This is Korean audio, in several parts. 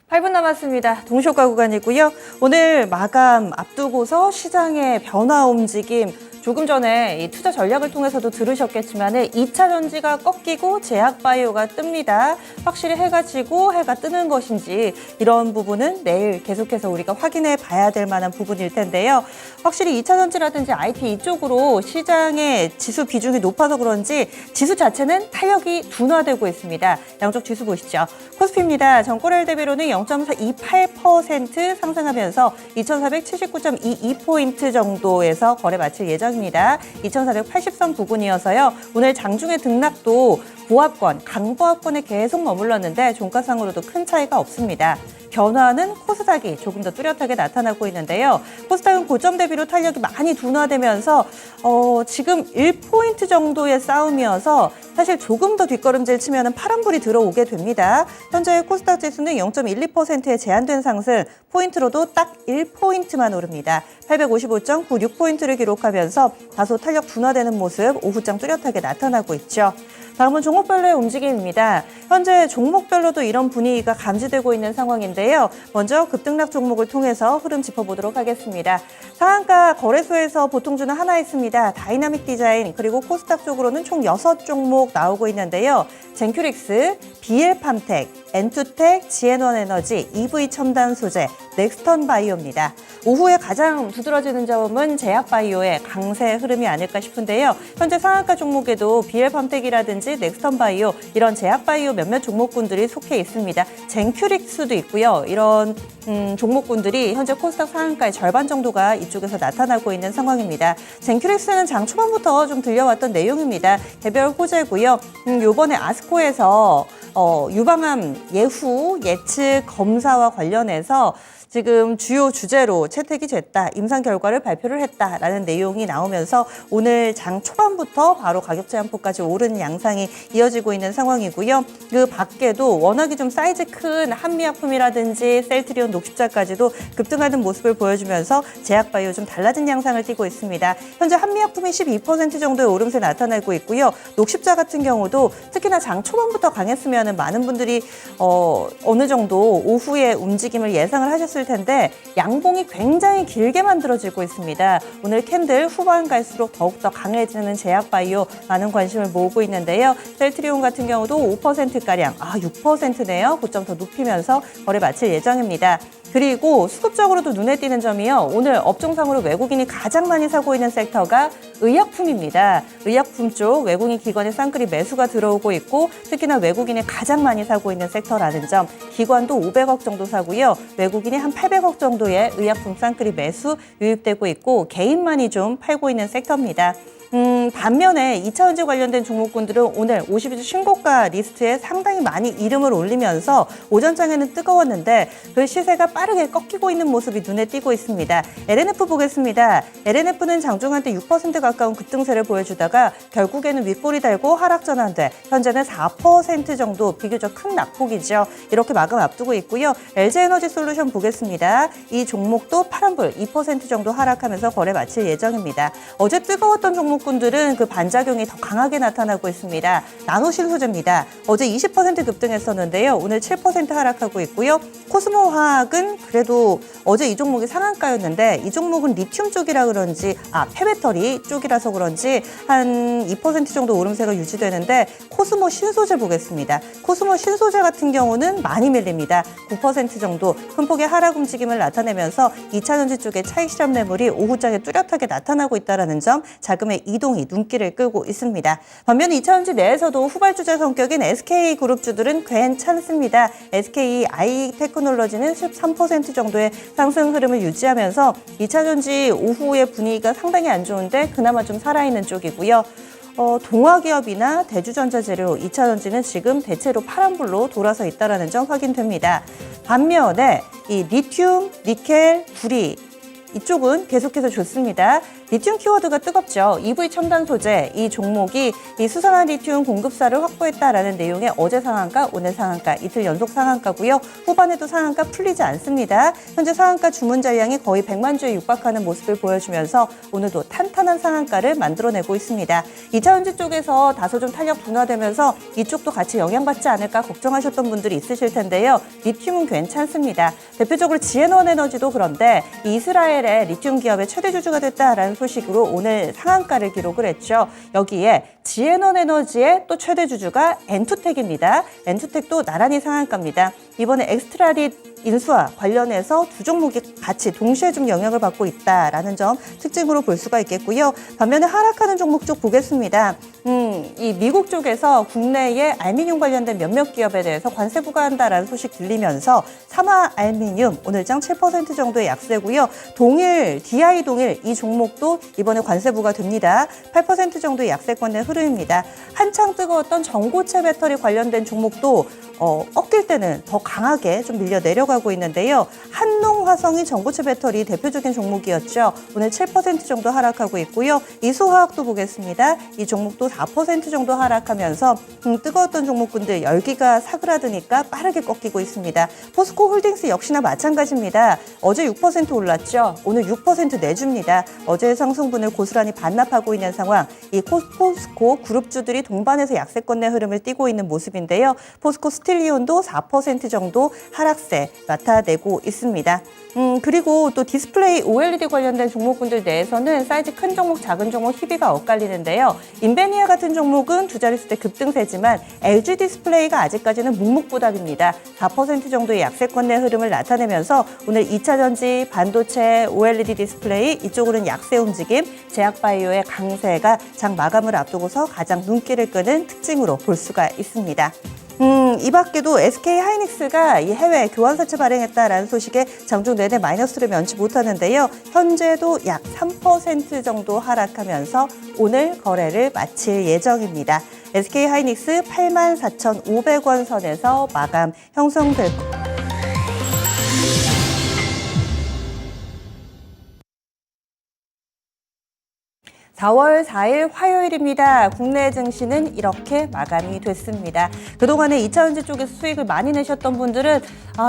8분 남았습니다. 동시효과 구간이고요. 오늘 마감 앞두고서 시장의 변화 움직임, 조금 전에 이 투자 전략을 통해서도 들으셨겠지만 2차 전지가 꺾이고 제약바이오가 뜹니다. 확실히 해가 지고 해가 뜨는 것인지 이런 부분은 내일 계속해서 우리가 확인해 봐야 될 만한 부분일 텐데요. 확실히 2차 전지라든지 IT 이쪽으로 시장의 지수 비중이 높아서 그런지 지수 자체는 탄력이 둔화되고 있습니다. 양쪽 지수 보시죠. 코스피입니다. 전고래일 대비로는 0.428% 상승하면서 2,479.22포인트 정도에서 거래 마칠 예정입니다. 2,480선 부근이어서요. 오늘 장중의 등락도 보합권, 강보합권에 계속 머물렀는데 종가상으로도 큰 차이가 없습니다. 변화는 코스닥이 조금 더 뚜렷하게 나타나고 있는데요. 코스닥은 고점 대비로 탄력이 많이 둔화되면서 지금 1포인트 정도의 싸움이어서 사실 조금 더 뒷걸음질 치면 파란불이 들어오게 됩니다. 현재 코스닥 지수는 0.12%의 제한된 상승, 포인트로도 딱 1포인트만 오릅니다. 855.96포인트를 기록하면서 다소 탄력 둔화되는 모습 오후장 뚜렷하게 나타나고 있죠. 다음은 종목별로의 움직임입니다. 현재 종목별로도 이런 분위기가 감지되고 있는 상황인데요. 먼저 급등락 종목을 통해서 흐름 짚어보도록 하겠습니다. 상한가 거래소에서 보통 주는 하나 있습니다. 다이나믹 디자인, 그리고 코스닥 쪽으로는 총 6종목 나오고 있는데요. 젠큐릭스, BL팜텍, 엔투텍, 지앤원에너지, EV첨단 소재, 넥스턴 바이오입니다. 오후에 가장 두드러지는 점은 제약바이오의 강세 흐름이 아닐까 싶은데요. 현재 상한가 종목에도 BL팜텍이라든지 넥스턴 바이오, 이런 제약바이오 몇몇 종목군들이 속해 있습니다. 젠큐릭스도 있고요. 이런 종목군들이 현재 코스닥 상한가의 절반 정도가 이쪽에서 나타나고 있는 상황입니다. 젠큐릭스는 장 초반부터 좀 들려왔던 내용입니다. 개별 호재고요. 요번에 아스코에서 유방암 예후 예측 검사와 관련해서 지금 주요 주제로 채택이 됐다, 임상 결과를 발표를 했다라는 내용이 나오면서 오늘 장 초반부터 바로 가격 제한폭까지 오르는 양상이 이어지고 있는 상황이고요. 그 밖에도 워낙에 좀 사이즈 큰 한미약품이라든지 셀트리온, 녹십자까지도 급등하는 모습을 보여주면서 제약바이오 좀 달라진 양상을 띠고 있습니다. 현재 한미약품이 12% 정도의 오름세 나타나고 있고요. 녹십자 같은 경우도 특히나 장 초반부터 강했으면 많은 분들이 어느 정도 오후에 움직임을 예상을 하셨을 텐데 양봉이 굉장히 길게 만들어지고 있습니다. 오늘 캔들 후반 갈수록 더욱더 강해지는 제약바이오 많은 관심을 모으고 있는데요. 셀트리온 같은 경우도 5%가량, 6%네요. 고점 더 높이면서 거래 마칠 예정입니다. 그리고 수급적으로도 눈에 띄는 점이요. 오늘 업종상으로 외국인이 가장 많이 사고 있는 섹터가 의약품입니다. 의약품 쪽 외국인 기관의 쌍끌이 매수가 들어오고 있고 특히나 외국인이 가장 많이 사고 있는 섹터라는 점. 기관도 500억 정도 사고요. 외국인이 한 800억 정도의 의약품 쌍끌이 매수 유입되고 있고 개인만이 좀 팔고 있는 섹터입니다. 반면에 2차 전지 관련된 종목군들은 오늘 50주 신고가 리스트에 상당히 많이 이름을 올리면서 오전장에는 뜨거웠는데 그 시세가 빠르게 꺾이고 있는 모습이 눈에 띄고 있습니다. LNF 보겠습니다. LNF는 장중한테 6% 가까운 급등세를 보여주다가 결국에는 윗골이 달고 하락 전환돼 현재는 4% 정도 비교적 큰 낙폭이죠. 이렇게 마감 앞두고 있고요. LG에너지솔루션 보겠습니다. 이 종목도 파란불 2% 정도 하락하면서 거래 마칠 예정입니다. 어제 뜨거웠던 종목군들은 그 반작용이 더 강하게 나타나고 있습니다. 나노신소재입니다. 어제 20% 급등했었는데요. 오늘 7% 하락하고 있고요. 코스모화학은 그래도 어제 이 종목이 상한가였는데 이 종목은 리튬 쪽이라 그런지 폐배터리 쪽이라서 그런지 한 2% 정도 오름세가 유지되는데 코스모 신소재 보겠습니다. 코스모 신소재 같은 경우는 많이 밀립니다. 9% 정도 큰 폭의 하락 움직임을 나타내면서 2차 전지 쪽의 차익 실현 매물이 오후장에 뚜렷하게 나타나고 있다는 점, 자금의 이동이 눈길을 끌고 있습니다. 반면 2차 전지 내에서도 후발주자 성격인 SK그룹주들은 괜찮습니다. SK 아이테크놀로지는 13% 정도의 상승 흐름을 유지하면서 2차 전지 오후의 분위기가 상당히 안 좋은데 그나마 좀 살아있는 쪽이고요. 동화기업이나 대주전자재료, 2차 전지는 지금 대체로 파란불로 돌아서 있다는 점 확인됩니다. 반면에 이 리튬, 니켈, 구리 이쪽은 계속해서 좋습니다. 리튬 키워드가 뜨겁죠. EV 첨단 소재 이 종목이 이 수산화 리튬 공급사를 확보했다라는 내용의 어제 상한가, 오늘 상한가, 이틀 연속 상한가고요. 후반에도 상한가 풀리지 않습니다. 현재 상한가 주문 잔량이 거의 100만 주에 육박하는 모습을 보여주면서 오늘도 탄탄한 상한가를 만들어내고 있습니다. 2차전지 쪽에서 다소 좀 탄력 둔화되면서 이쪽도 같이 영향받지 않을까 걱정하셨던 분들이 있으실 텐데요. 리튬은 괜찮습니다. 대표적으로 지앤원 에너지도 그런데 이스라엘의 리튬 기업의 최대 주주가 됐다라는 소식으로 오늘 상한가를 기록을 했죠. 여기에 지앤원 에너지의 또 최대 주주가 엔투텍입니다. 엔투텍도 나란히 상한가입니다. 이번에 엑스트라릿 인수와 관련해서 두 종목이 같이 동시에 좀 영향을 받고 있다라는 점 특징으로 볼 수가 있겠고요. 반면에 하락하는 종목 쪽 보겠습니다. 이 미국 쪽에서 국내에 알미늄 관련된 몇몇 기업에 대해서 관세 부과한다라는 소식 들리면서 삼화 알미늄 오늘장 7% 정도의 약세고요. 동일, DI 동일 이 종목도 이번에 관세 부과됩니다. 8% 정도의 약세권의 흐름입니다. 한창 뜨거웠던 전고체 배터리 관련된 종목도 꺾일 때는 더 강하게 좀 밀려 내려가고 있는데요. 한농화성이 전고체 배터리 대표적인 종목이었죠. 오늘 7% 정도 하락하고 있고요. 이소화학도 보겠습니다. 이 종목도 4% 정도 하락하면서 뜨거웠던 종목군들 열기가 사그라드니까 빠르게 꺾이고 있습니다. 포스코 홀딩스 역시나 마찬가지입니다. 어제 6% 올랐죠. 오늘 6% 내줍니다. 어제의 상승분을 고스란히 반납하고 있는 상황. 이 포스코 그룹주들이 동반해서 약세권의 흐름을 띠고 있는 모습인데요. 포스코 스틸리온도 4% 정도 하락세 나타내고 있습니다. 그리고 또 디스플레이 OLED 관련된 종목군들 내에서는 사이즈 큰 종목, 작은 종목 희비가 엇갈리는데요. 인베니아 같은 종목은 두 자릿수대 급등세지만 LG 디스플레이가 아직까지는 묵묵부답입니다. 4% 정도의 약세권 내 흐름을 나타내면서 오늘 2차전지, 반도체, OLED 디스플레이 이쪽으로는 약세 움직임, 제약바이오의 강세가 장 마감을 앞두고서 가장 눈길을 끄는 특징으로 볼 수가 있습니다. 이 밖에도 SK 하이닉스가 이 해외 교환사채 발행했다라는 소식에 장중 내내 마이너스를 면치 못하는데요. 현재도 약 3% 정도 하락하면서 오늘 거래를 마칠 예정입니다. SK 하이닉스 84,500원 선에서 마감 형성될 4월 4일 화요일입니다. 국내 증시는 이렇게 마감이 됐습니다. 그동안에 2차전지 쪽에서 수익을 많이 내셨던 분들은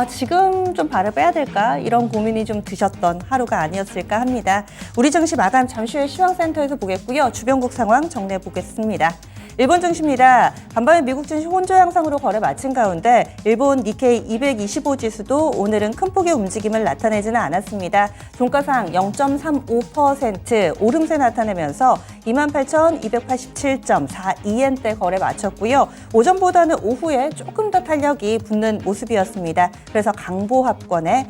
지금 좀 발을 빼야 될까? 이런 고민이 좀 드셨던 하루가 아니었을까 합니다. 우리 증시 마감 잠시 후에 시황센터에서 보겠고요. 주변국 상황 정리해 보겠습니다. 일본 증시입니다. 간밤에 미국 증시 혼조 양상으로 거래 마친 가운데 일본 니케이 225 지수도 오늘은 큰 폭의 움직임을 나타내지는 않았습니다. 종가상 0.35% 오름세 나타내면서 28,287.42엔대 거래 마쳤고요. 오전보다는 오후에 조금 더 탄력이 붙는 모습이었습니다. 그래서 강보합권에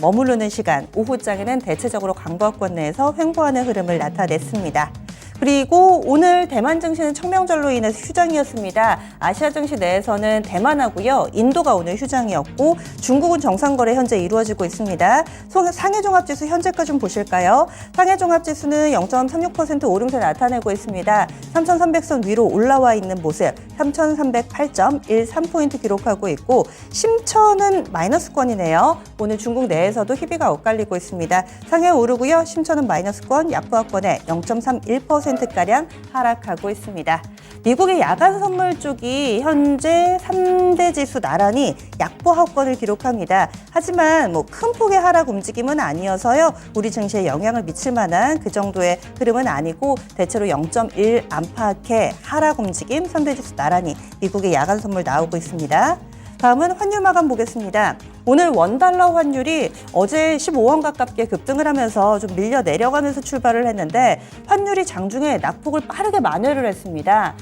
머무르는 시간, 오후장에는 대체적으로 강보합권 내에서 횡보하는 흐름을 나타냈습니다. 그리고 오늘 대만 증시는 청명절로 인해서 휴장이었습니다. 아시아 증시 내에서는 대만하고요. 인도가 오늘 휴장이었고 중국은 정상거래 현재 이루어지고 있습니다. 상해종합지수 현재가 좀 보실까요? 상해종합지수는 0.36% 오름세 나타내고 있습니다. 3,300선 위로 올라와 있는 모습 3,308.13포인트 기록하고 있고 심천은 마이너스권이네요. 오늘 중국 내에서도 희비가 엇갈리고 있습니다. 상해 오르고요. 심천은 마이너스권, 약보합권에 0.31%가량 하락하고 있습니다. 미국의 야간 선물 쪽이 현재 3대 지수 나란히 약보합권을 기록합니다. 하지만 큰 폭의 하락 움직임은 아니어서요. 우리 증시에 영향을 미칠 만한 그 정도의 흐름은 아니고 대체로 0.1 안팎의 하락 움직임 3대 지수 나란히 미국의 야간 선물 나오고 있습니다. 다음은 환율 마감 보겠습니다. 오늘 원달러 환율이 어제 15원 가깝게 급등을 하면서 좀 밀려 내려가면서 출발을 했는데 환율이 장중에 낙폭을 빠르게 만회를 했습니다.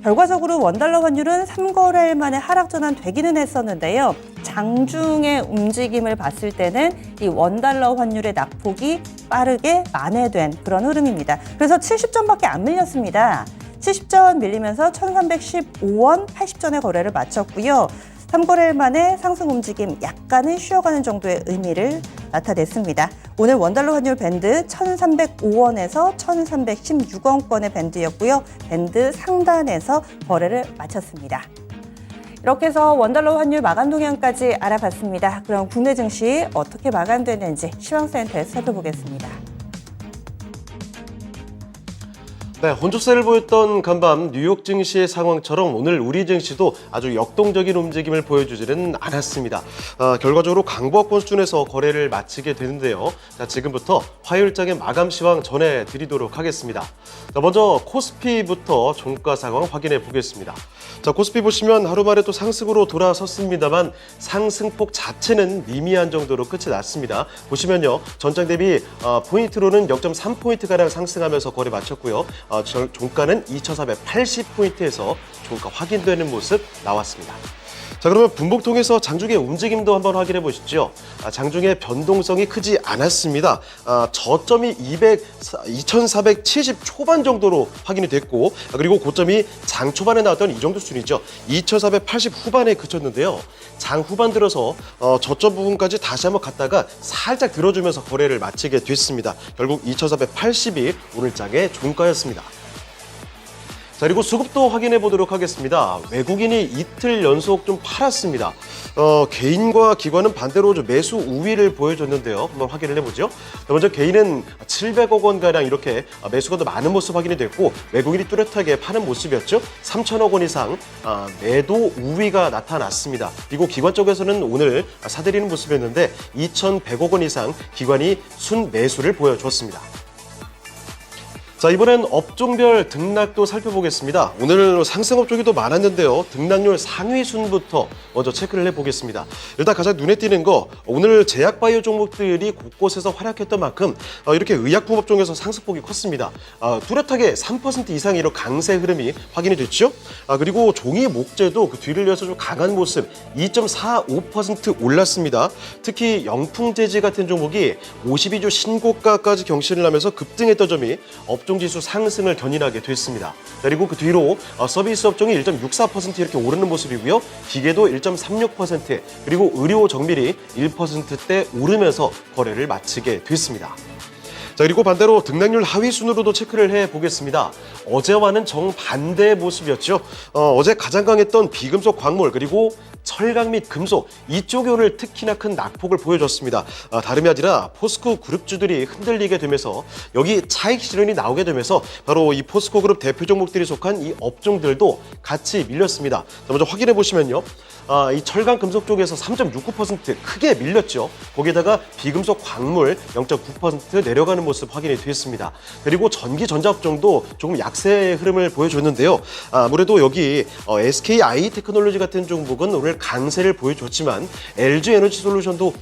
결과적으로 원달러 환율은 3거래일 만에 하락 전환 되기는 했었는데요. 장중의 움직임을 봤을 때는 이 원달러 환율의 낙폭이 빠르게 만회된 그런 흐름입니다. 그래서 70전밖에 안 밀렸습니다. 70전 밀리면서 1315원 80전의 거래를 마쳤고요. 3거래일 만에 상승 움직임 약간은 쉬어가는 정도의 의미를 나타냈습니다. 오늘 원달러 환율 밴드 1,305원에서 1,316원권의 밴드였고요. 밴드 상단에서 거래를 마쳤습니다. 이렇게 해서 원달러 환율 마감 동향까지 알아봤습니다. 그럼 국내 증시 어떻게 마감되는지 시황센터에서 살펴보겠습니다. 네, 혼조세를 보였던 간밤 뉴욕 증시의 상황처럼 오늘 우리 증시도 아주 역동적인 움직임을 보여주지는 않았습니다. 결과적으로 강보합권 수준에서 거래를 마치게 되는데요. 자, 지금부터 화요일장의 마감 시황 전해드리도록 하겠습니다. 자, 먼저 코스피부터 종가 상황 확인해 보겠습니다. 자, 코스피 보시면 하루 만에 또 상승으로 돌아섰습니다만 상승폭 자체는 미미한 정도로 끝이 났습니다. 보시면요, 전장 대비 포인트로는 0.3포인트가량 상승하면서 거래 마쳤고요. 종가는 2,480포인트에서 종가 확인되는 모습 나왔습니다. 자, 그러면 분봉통에서 장중의 움직임도 한번 확인해 보시죠. 장중의 변동성이 크지 않았습니다. 저점이 2,470 초반 정도로 확인이 됐고, 그리고 고점이 장 초반에 나왔던 이 정도 수준이죠. 2,480 후반에 그쳤는데요. 장 후반 들어서 저점 부분까지 다시 한번 갔다가 살짝 들어주면서 거래를 마치게 됐습니다. 결국 2,480이 오늘 장의 종가였습니다. 자, 그리고 수급도 확인해 보도록 하겠습니다. 외국인이 이틀 연속 좀 팔았습니다. 개인과 기관은 반대로 좀 매수 우위를 보여줬는데요. 한번 확인을 해보죠. 먼저 개인은 700억 원가량 이렇게 매수가 더 많은 모습 확인이 됐고, 외국인이 뚜렷하게 파는 모습이었죠. 3천억 원 이상 매도 우위가 나타났습니다. 그리고 기관 쪽에서는 오늘 사들이는 모습이었는데 2,100억 원 이상 기관이 순매수를 보여줬습니다. 자, 이번엔 업종별 등락도 살펴보겠습니다. 오늘 상승업 쪽이 많았는데요. 등락률 상위 순부터 먼저 체크를 해보겠습니다. 일단 가장 눈에 띄는 거, 오늘 제약바이오 종목들이 곳곳에서 활약했던 만큼 이렇게 의약품 업종에서 상승폭이 컸습니다. 뚜렷하게 3% 이상 이런 강세 흐름이 확인이 됐죠. 그리고 종이 목재도 그 뒤를 이어서 좀 강한 모습, 2.45% 올랐습니다. 특히 영풍재지 같은 종목이 52주 신고가까지 경신을 하면서 급등했던 점이 업종지수 상승을 견인하게 됐습니다. 그리고 그 뒤로 서비스 업종이 1.64% 이렇게 오르는 모습이고요. 기계도 1.36%, 그리고 의료 정밀이 1%대 오르면서 거래를 마치게 됐습니다. 자, 그리고 반대로 등락률 하위 순으로도 체크를 해보겠습니다. 어제와는 정반대의 모습이었죠. 어제 가장 강했던 비금속 광물, 그리고 철강 및 금속, 이쪽이 오늘 특히나 큰 낙폭을 보여줬습니다. 다름이 아니라 포스코 그룹주들이 흔들리게 되면서 여기 차익 실현이 나오게 되면서 바로 이 포스코 그룹 대표 종목들이 속한 이 업종들도 같이 밀렸습니다. 먼저 확인해 보시면요. 이 철강 금속 쪽에서 3.69% 크게 밀렸죠. 거기에다가 비금속 광물 0.9% 내려가는 모습 확인이 됐습니다. 그리고 전기 전자 업종도 조금 약세 흐름을 보여줬는데요. 아무래도 여기 SKI 테크놀로지 같은 종목은 오늘 강세를 보여줬지만 LG 에너지 솔루션도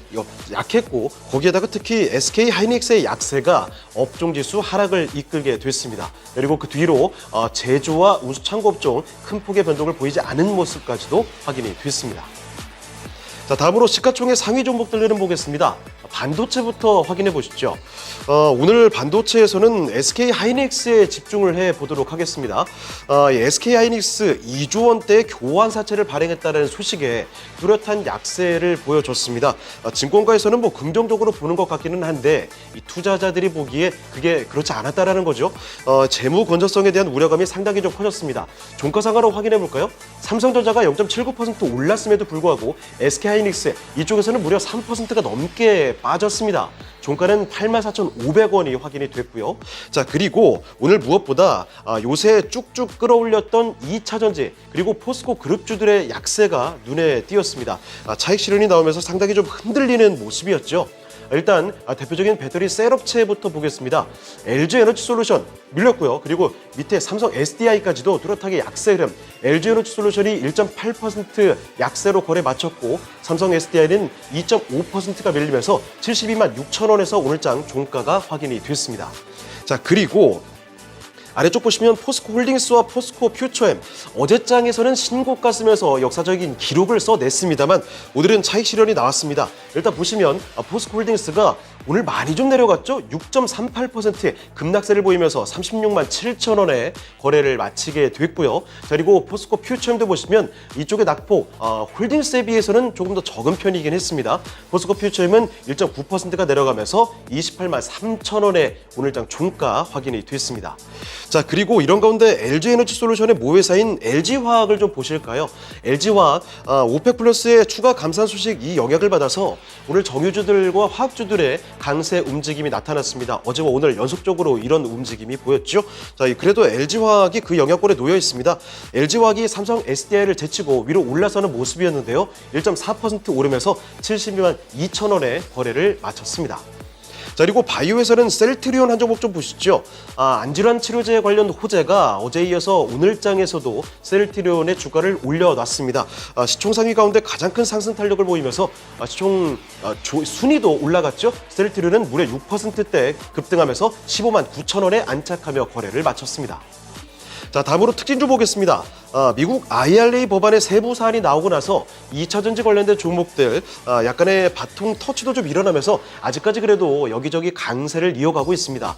약했고, 거기에다가 특히 SK 하이닉스의 약세가 업종 지수 하락을 이끌게 됐습니다. 그리고 그 뒤로 제조와 우수창고 업종 큰 폭의 변동을 보이지 않은 모습까지도 확인이 됐습니다. 자, 다음으로 시가총액 상위 종목들을 보겠습니다. 반도체부터 확인해 보시죠. 오늘 반도체에서는 SK 하이닉스에 집중을 해 보도록 하겠습니다. SK 하이닉스 2조 원대의 교환 사채를 발행했다는 소식에 뚜렷한 약세를 보여줬습니다. 증권가에서는 긍정적으로 보는 것 같기는 한데 이 투자자들이 보기에 그게 그렇지 않았다라는 거죠. 재무 건전성에 대한 우려감이 상당히 좀 커졌습니다. 종가상으로 확인해 볼까요? 삼성전자가 0.79% 올랐음에도 불구하고 SK 하이닉스 이쪽에서는 무려 3%가 넘게 빠졌습니다. 종가는 84,500원이 확인이 됐고요. 자, 그리고 오늘 무엇보다 요새 쭉쭉 끌어올렸던 2차전지 그리고 포스코 그룹주들의 약세가 눈에 띄었습니다. 차익 실현이 나오면서 상당히 좀 흔들리는 모습이었죠. 일단 대표적인 배터리 셀 업체부터 보겠습니다. LG 에너지 솔루션 밀렸고요. 그리고 밑에 삼성 SDI까지도 뚜렷하게 약세 흐름. LG 에너지 솔루션이 1.8% 약세로 거래 마쳤고, 삼성 SDI는 2.5%가 밀리면서 72만 6천 원에서 오늘장 종가가 확인이 됐습니다. 자, 그리고 아래쪽 보시면 포스코 홀딩스와 포스코 퓨처엠, 어제장에서는 신고가 쓰면서 역사적인 기록을 써냈습니다만 오늘은 차익 실현이 나왔습니다. 일단 보시면 포스코 홀딩스가 오늘 많이 좀 내려갔죠? 6.38%의 급락세를 보이면서 36만 7천 원에 거래를 마치게 됐고요. 그리고 포스코 퓨처엠도 보시면 이쪽의 낙폭 홀딩스에 비해서는 조금 더 적은 편이긴 했습니다. 포스코 퓨처엠은 1.9%가 내려가면서 28만 3천 원에 오늘장 종가 확인이 됐습니다. 자, 그리고 이런 가운데 LG에너지솔루션의 모회사인 LG화학을 좀 보실까요? LG화학 오펙 플러스의 추가 감산 소식 이 영향을 받아서 오늘 정유주들과 화학주들의 강세 움직임이 나타났습니다. 어제와 오늘 연속적으로 이런 움직임이 보였죠. 자, 그래도 LG화학이 그 영향권에 놓여 있습니다. LG화학이 삼성 SDI를 제치고 위로 올라서는 모습이었는데요. 1.4% 오르면서 72만 2천 원에 거래를 마쳤습니다. 자, 그리고 바이오에서는 셀트리온 한 종목 좀 보시죠. 안질환 치료제 관련 호재가 어제에 이어서 오늘장에서도 셀트리온의 주가를 올려놨습니다. 시총 상위 가운데 가장 큰 상승 탄력을 보이면서 시총 순위도 올라갔죠. 셀트리온은 무려 6%대 급등하면서 15만 9천 원에 안착하며 거래를 마쳤습니다. 자, 다음으로 특징주 보겠습니다. 미국 IRA 법안의 세부 사안이 나오고 나서 2차전지 관련된 종목들 약간의 바통 터치도 좀 일어나면서 아직까지 그래도 여기저기 강세를 이어가고 있습니다.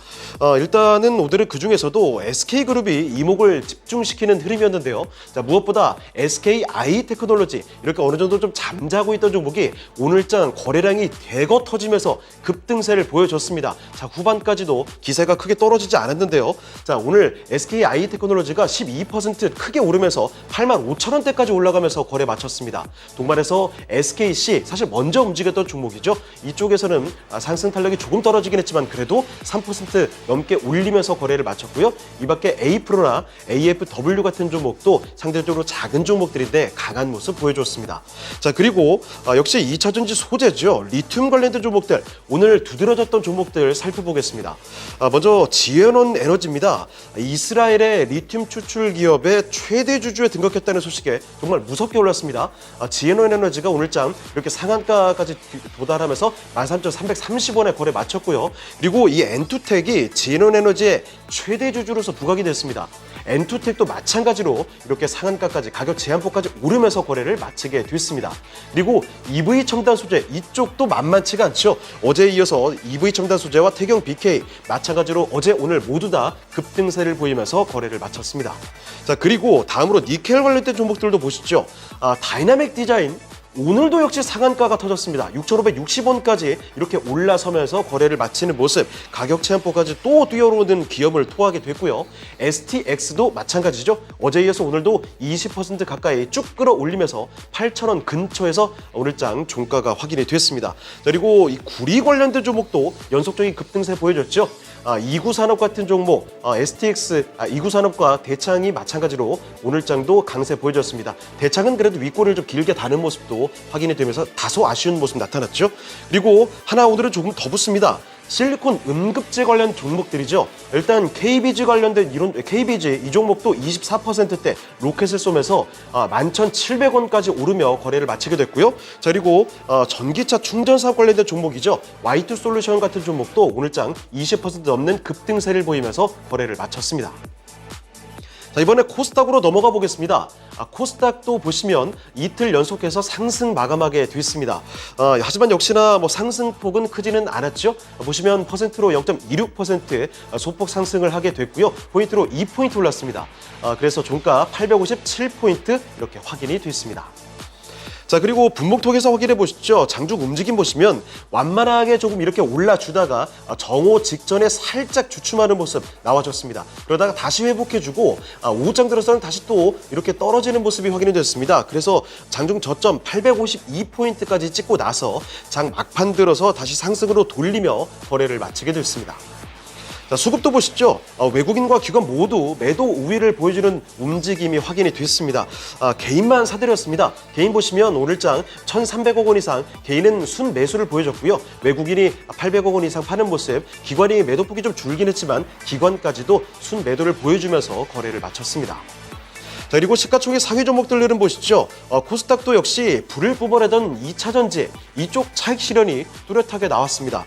일단은 오늘은 그중에서도 SK그룹이 이목을 집중시키는 흐름이었는데요. 자, 무엇보다 SKI 테크놀로지 이렇게 어느 정도 좀 잠자고 있던 종목이 오늘장 거래량이 대거 터지면서 급등세를 보여줬습니다. 자, 후반까지도 기세가 크게 떨어지지 않았는데요. 자, 오늘 SKI 테크놀로지가 12% 크게 오르면서 8만 5천 원대까지 올라가면서 거래 마쳤습니다. 동반해서 SKC 사실 먼저 움직였던 종목이죠. 이쪽에서는 상승 탄력이 조금 떨어지긴 했지만 그래도 3% 넘게 올리면서 거래를 마쳤고요. 이 밖에 A프로나 AFW 같은 종목도 상대적으로 작은 종목들인데 강한 모습 보여줬습니다. 자, 그리고 역시 2차전지 소재죠. 리튬 관련된 종목들 오늘 두드러졌던 종목들 살펴보겠습니다. 먼저 지에논 에너지입니다. 이스라엘의 리튬 추출 기업의 최대 주주에 등극했다는 소식에 정말 무섭게 올랐습니다. 지에논 에너지가 오늘장 이렇게 상한가까지 도달하면서 13,330원에 거래 마쳤고요. 그리고 이 엔투텍이 지에논 에너지의 최대 주주로서 부각이 됐습니다. 엔투텍도 마찬가지로 이렇게 상한가까지 가격 제한폭까지 오르면서 거래를 마치게 됐습니다. 그리고 EV 첨단 소재 이쪽도 만만치가 않죠. 어제에 이어서 EV 첨단 소재와 태경 BK 마찬가지로 어제 오늘 모두 다 급등세를 보이면서 거래를 마쳤습니다. 자, 그리고 다음으로 니켈 관련된 종목들도 보시죠. 다이나믹 디자인 오늘도 역시 상한가가 터졌습니다. 6,560원까지 이렇게 올라서면서 거래를 마치는 모습, 가격 제한폭까지 또 뛰어오르는 기업을 토하게 됐고요. STX도 마찬가지죠. 어제에 이어서 오늘도 20% 가까이 쭉 끌어올리면서 8,000원 근처에서 오늘장 종가가 확인이 됐습니다. 그리고 이 구리 관련된 종목도 연속적인 급등세 보여줬죠. 이구산업 같은 종목, STX, 이구산업과 대창이 마찬가지로 오늘장도 강세 보여줬습니다. 대창은 그래도 윗골을 좀 길게 다는 모습도 확인이 되면서 다소 아쉬운 모습 나타났죠. 그리고 하나 오늘은 조금 더 붙습니다. 실리콘 음급제 관련 종목들이죠. 일단 KBG 관련된 이런 KBG 이 종목도 24%대 로켓을 쏘면서 11,700원까지 오르며 거래를 마치게 됐고요. 자, 그리고 전기차 충전 사업 관련된 종목이죠. Y2 솔루션 같은 종목도 오늘장 20% 넘는 급등세를 보이면서 거래를 마쳤습니다. 자, 이번에 코스닥으로 넘어가 보겠습니다. 코스닥도 보시면 이틀 연속해서 상승 마감하게 됐습니다. 하지만 역시나 상승폭은 크지는 않았죠. 보시면 퍼센트로 0.26% 소폭 상승을 하게 됐고요. 포인트로 2포인트 올랐습니다. 그래서 종가 857포인트 이렇게 확인이 됐습니다. 자, 그리고 분목통에서 확인해 보시죠. 장중 움직임 보시면 완만하게 조금 이렇게 올라주다가 정오 직전에 살짝 주춤하는 모습 나와줬습니다. 그러다가 다시 회복해주고 오후장 들어서는 다시 또 이렇게 떨어지는 모습이 확인이 됐습니다. 그래서 장중 저점 852포인트까지 찍고 나서 장 막판 들어서 다시 상승으로 돌리며 거래를 마치게 됐습니다. 자, 수급도 보시죠. 외국인과 기관 모두 매도 우위를 보여주는 움직임이 확인이 됐습니다. 개인만 사들였습니다. 개인 보시면 오늘장 1,300억 원 이상 개인은 순 매수를 보여줬고요. 외국인이 800억 원 이상 파는 모습, 기관이 매도폭이 좀 줄긴 했지만 기관까지도 순 매도를 보여주면서 거래를 마쳤습니다. 자, 그리고 시가총액 상위 종목들은 보시죠. 코스닥도 역시 불을 뿜어내던 2차전지 이쪽 차익 실현이 뚜렷하게 나왔습니다.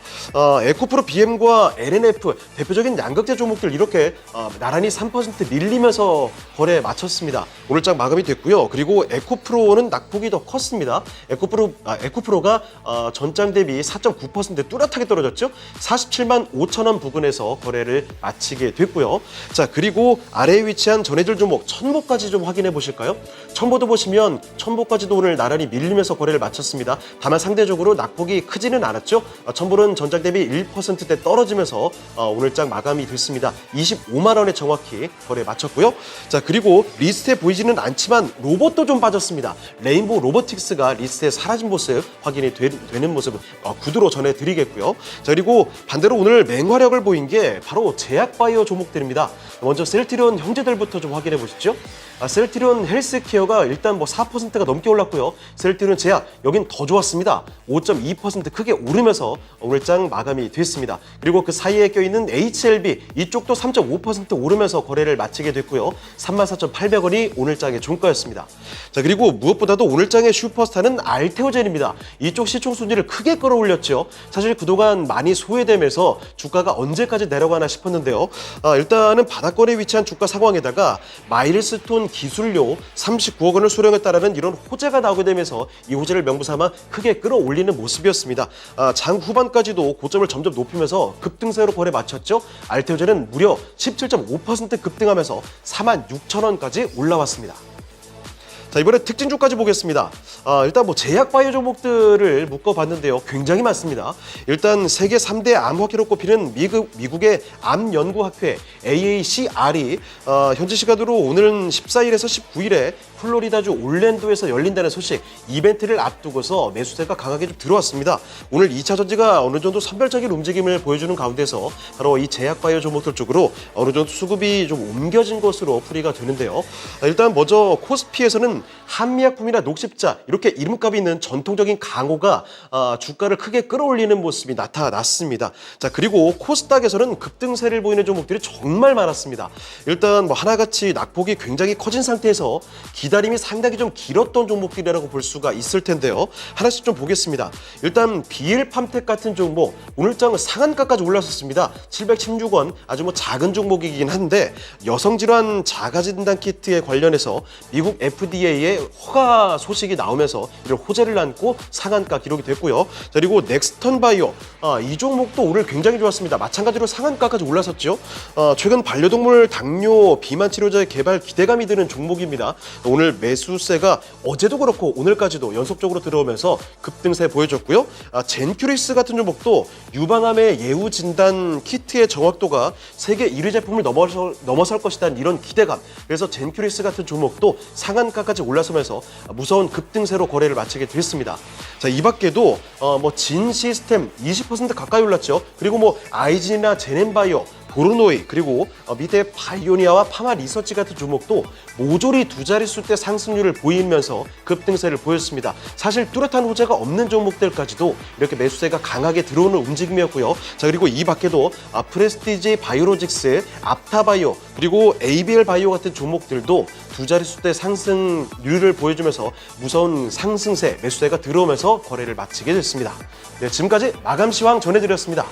에코프로 BM과 LNF 대표적인 양극재 종목들 이렇게 나란히 3% 밀리면서 거래에 마쳤습니다. 오늘장 마감이 됐고요. 그리고 에코프로는 낙폭이 더 컸습니다. 에코프로가 전장 대비 4.9% 뚜렷하게 떨어졌죠. 47만 5천 원 부근에서 거래를 마치게 됐고요. 자, 그리고 아래에 위치한 전해질 종목 천목까지 좀 확인해 보실까요? 첨보도 보시면 첨보까지도 오늘 나란히 밀리면서 거래를 마쳤습니다. 다만 상대적으로 낙폭이 크지는 않았죠. 첨보는 전장 대비 1%대 떨어지면서 오늘장 마감이 됐습니다. 25만 원에 정확히 거래 마쳤고요. 자, 그리고 리스트에 보이지는 않지만 로봇도 좀 빠졌습니다. 레인보우 로보틱스가 리스트에 사라진 모습 확인이 되는 모습 구두로 전해드리겠고요. 자, 그리고 반대로 오늘 맹활약을 보인 게 바로 제약바이오 종목들입니다. 먼저 셀트리온 형제들부터 좀 확인해 보시죠. 셀트리온 헬스케어가 일단 4%가 넘게 올랐고요. 셀트리온 제약 여긴 더 좋았습니다. 5.2% 크게 오르면서 오늘장 마감이 됐습니다. 그리고 그 사이에 껴있는 HLB 이쪽도 3.5% 오르면서 거래를 마치게 됐고요. 34,800원이 오늘장의 종가였습니다. 자, 그리고 무엇보다도 오늘장의 슈퍼스타는 알테오젠입니다. 이쪽 시총 순위를 크게 끌어올렸죠. 사실 그동안 많이 소외되면서 주가가 언제까지 내려가나 싶었는데요. 일단은 바닥권에 위치한 주가 상황에다가 마일스톤 기술료 39억 원을 수령했다라는 이런 호재가 나오게 되면서 이 호재를 명부삼아 크게 끌어올리는 모습이었습니다. 장 후반까지도 고점을 점점 높이면서 급등세로 거래 마쳤죠. 알테오젠은 무려 17.5% 급등하면서 46,000원까지 올라왔습니다. 자, 이번에 특징주까지 보겠습니다. 일단 제약바이오 종목들을 묶어봤는데요. 굉장히 많습니다. 일단 세계 3대 암학회로 꼽히는 미국의 암연구학회 AACR이 현지 시간으로 오늘은 14일에서 19일에 플로리다주 올랜도에서 열린다는 소식, 이벤트를 앞두고서 매수세가 강하게 좀 들어왔습니다. 오늘 2차 전지가 어느 정도 선별적인 움직임을 보여주는 가운데서 바로 이 제약바이오 종목들 쪽으로 어느 정도 수급이 좀 옮겨진 것으로 풀이가 되는데요. 일단 먼저 코스피에서는 한미약품이나 녹십자 이렇게 이름값이 있는 전통적인 강호가 주가를 크게 끌어올리는 모습이 나타났습니다. 자, 그리고 코스닥에서는 급등세를 보이는 종목들이 정말 많았습니다. 일단 하나같이 낙폭이 굉장히 커진 상태에서 기다림이 상당히 좀 길었던 종목들이라고 볼 수가 있을 텐데요. 하나씩 좀 보겠습니다. 일단 비엘팜텍 같은 종목 오늘장 상한가까지 올랐었습니다. 716원 아주 작은 종목이긴 한데 여성질환 자가진단 키트에 관련해서 미국 FDA의 허가 소식이 나오면서 이런 호재를 안고 상한가 기록이 됐고요. 자, 그리고 넥스턴바이오 이 종목도 오늘 굉장히 좋았습니다. 마찬가지로 상한가까지 올라섰죠. 최근 반려동물 당뇨 비만 치료제 개발 기대감이 드는 종목입니다. 오늘 매수세가 어제도 그렇고 오늘까지도 연속적으로 들어오면서 급등세 보여줬고요. 젠큐리스 같은 종목도 유방암의 예후 진단 키트의 정확도가 세계 1위 제품을 넘어설 것이라는 이런 기대감. 그래서 젠큐리스 같은 종목도 상한가까지 올라서면서 무서운 급등세로 거래를 마치게 됐습니다. 자, 이 밖에도 진 시스템 20% 가까이 올랐죠. 그리고 아이진이나 제넨바이오, 보르노이 그리고 밑에 바이오니아와 파마 리서치 같은 종목도 모조리 두 자릿수대 상승률을 보이면서 급등세를 보였습니다. 사실 뚜렷한 호재가 없는 종목들까지도 이렇게 매수세가 강하게 들어오는 움직임이었고요. 자, 그리고 이 밖에도 프레스티지 바이오로직스, 앞타바이오 그리고 ABL 바이오 같은 종목들도 두 자릿수대 상승률을 보여주면서 무서운 상승세 매수세가 들어오면서 거래를 마치게 됐습니다. 네, 지금까지 마감 시황 전해드렸습니다.